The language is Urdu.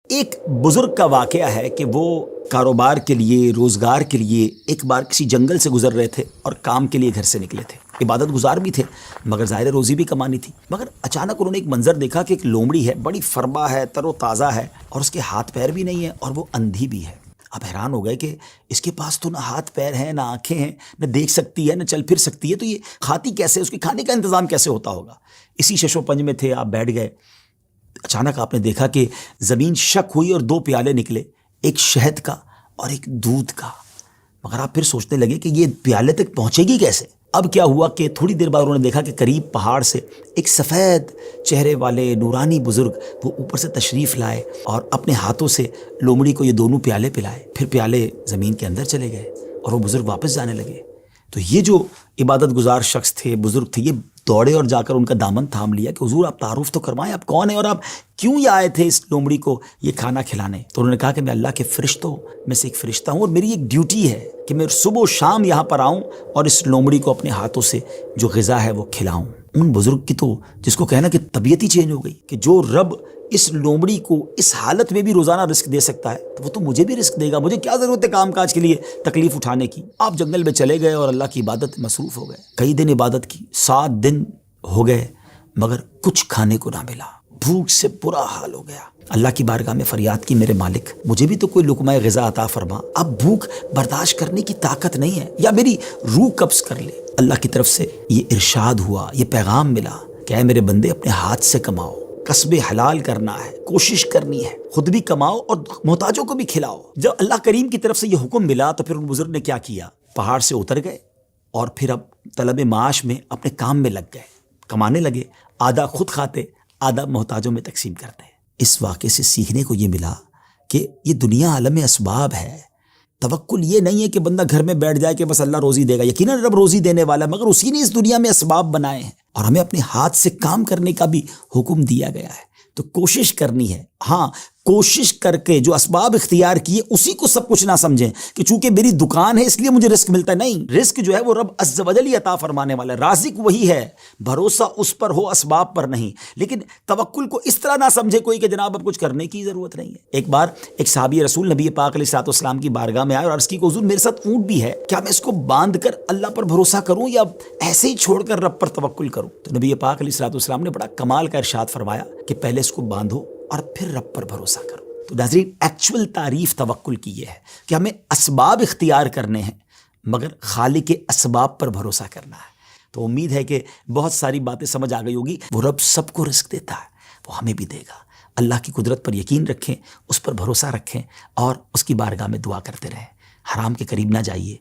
ایک بزرگ کا واقعہ ہے کہ وہ کاروبار کے لیے، روزگار کے لیے ایک بار کسی جنگل سے گزر رہے تھے اور کام کے لیے گھر سے نکلے تھے۔ عبادت گزار بھی تھے مگر ظاہر روزی بھی کمانی تھی۔ مگر اچانک انہوں نے ایک منظر دیکھا کہ ایک لومڑی ہے، بڑی فربا ہے، تر و تازہ ہے، اور اس کے ہاتھ پیر بھی نہیں ہیں اور وہ اندھی بھی ہے۔ اب حیران ہو گئے کہ اس کے پاس تو نہ ہاتھ پیر ہیں، نہ آنکھیں ہیں، نہ دیکھ سکتی ہے، نہ چل پھر سکتی ہے، تو یہ کھاتی کیسے؟ اس کے کھانے کا انتظام کیسے ہوتا ہوگا؟ اسی شش و پنج میں تھے، آپ بیٹھ گئے۔ اچانک آپ نے دیکھا کہ زمین شک ہوئی اور دو پیالے نکلے، ایک شہد کا اور ایک دودھ کا۔ مگر آپ پھر سوچنے لگے کہ یہ پیالے تک پہنچے گی کیسے؟ اب کیا ہوا کہ تھوڑی دیر بعد انہوں نے دیکھا کہ قریب پہاڑ سے ایک سفید چہرے والے نورانی بزرگ وہ اوپر سے تشریف لائے اور اپنے ہاتھوں سے لومڑی کو یہ دونوں پیالے پلائے۔ پھر پیالے زمین کے اندر چلے گئے اور وہ بزرگ واپس جانے لگے۔ تو یہ جو عبادت گزار شخص تھے، بزرگ تھے، یہ دوڑے اور جا کر ان کا دامن تھام لیا کہ حضور آپ تعارف تو کروائیں، آپ کون ہیں اور آپ کیوں یہ آئے تھے اس لومڑی کو یہ کھانا کھلانے؟ تو انہوں نے کہا کہ میں اللہ کے فرشتوں میں سے ایک فرشتہ ہوں اور میری ایک ڈیوٹی ہے کہ میں صبح و شام یہاں پر آؤں اور اس لومڑی کو اپنے ہاتھوں سے جو غذا ہے وہ کھلاؤں۔ ان بزرگ کی تو جس کو کہنا کہ طبیعت ہی چینج ہو گئی کہ جو رب اس لومڑی کو اس حالت میں بھی روزانہ رزق دے سکتا ہے تو وہ تو مجھے بھی رزق دے گا، مجھے کیا ضرورت ہے کام کاج کے لیے تکلیف اٹھانے کی؟ آپ جنگل میں چلے گئے اور اللہ کی عبادت میں مصروف ہو گئے، کئی دن عبادت کی، 7 دن ہو گئے مگر کچھ کھانے کو نہ ملا، بھوک سے برا حال ہو گیا۔ اللہ کی بارگاہ میں فریاد کی، میرے مالک مجھے بھی تو کوئی لقمہ غذا عطا فرما، اب بھوک برداشت کرنے کی طاقت نہیں ہے، یا میری روح قبض کر لے۔ اللہ کی طرف سے یہ ارشاد ہوا، یہ پیغام ملا کہ اے میرے بندے اپنے ہاتھ سے کماؤ، کسب حلال کرنا ہے، کوشش کرنی ہے، خود بھی کماؤ اور محتاجوں کو بھی کھلاؤ۔ جب اللہ کریم کی طرف سے یہ حکم ملا تو پھر ان بزرگ نے کیا کیا؟ پہاڑ سے اتر گئے اور پھر اب طلب معاش میں اپنے کام میں لگ گئے، کمانے لگے، آدھا خود کھاتے، آدھا محتاجوں میں تقسیم کرتے۔ اس واقعے سے سیکھنے کو یہ ملا کہ یہ دنیا عالم اسباب ہے، توکل یہ نہیں ہے کہ بندہ گھر میں بیٹھ جائے کہ بس اللہ روزی دے گا۔ یقیناً رب روزی دینے والا ہے مگر اسی نے اس دنیا میں اسباب بنائے ہیں اور ہمیں اپنے ہاتھ سے کام کرنے کا بھی حکم دیا گیا ہے، تو کوشش کرنی ہے۔ ہاں، کوشش کر کے جو اسباب اختیار کیے اسی کو سب کچھ نہ سمجھیں کہ چونکہ میری دکان ہے اس لیے مجھے رزق ملتا ہے، نہیں، رزق جو ہے وہ رب عز و جل ہی عطا فرمانے والا ہے، رازق وہی ہے، بھروسہ اس پر ہو، اسباب پر نہیں۔ لیکن توکل کو اس طرح نہ سمجھے کوئی کہ جناب اب کچھ کرنے کی ضرورت نہیں ہے۔ ایک بار ایک صحابی رسول نبی پاک علیہ الصلوۃ والسلام کی بارگاہ میں آئے اور عرض کی کہ حضور میرے ساتھ اونٹ بھی ہے، کیا میں اس کو باندھ کر اللہ پر بھروسہ کروں یا ایسے ہی چھوڑ کر رب پر توکل کروں؟ تو نبی پاک علیہ الصلوۃ والسلام نے بڑا کمال کا ارشاد فرمایا کہ پہلے اس کو باندھو اور پھر رب پر بھروسہ کرو۔ تو ناظرین، ایکچول تعریف توکل کی یہ ہے کہ ہمیں اسباب اختیار کرنے ہیں مگر خالق اسباب پر بھروسہ کرنا ہے۔ تو امید ہے کہ بہت ساری باتیں سمجھ آ گئی ہوگی۔ وہ رب سب کو رزق دیتا ہے، وہ ہمیں بھی دے گا۔ اللہ کی قدرت پر یقین رکھیں، اس پر بھروسہ رکھیں اور اس کی بارگاہ میں دعا کرتے رہیں۔ حرام کے قریب نہ جائیے،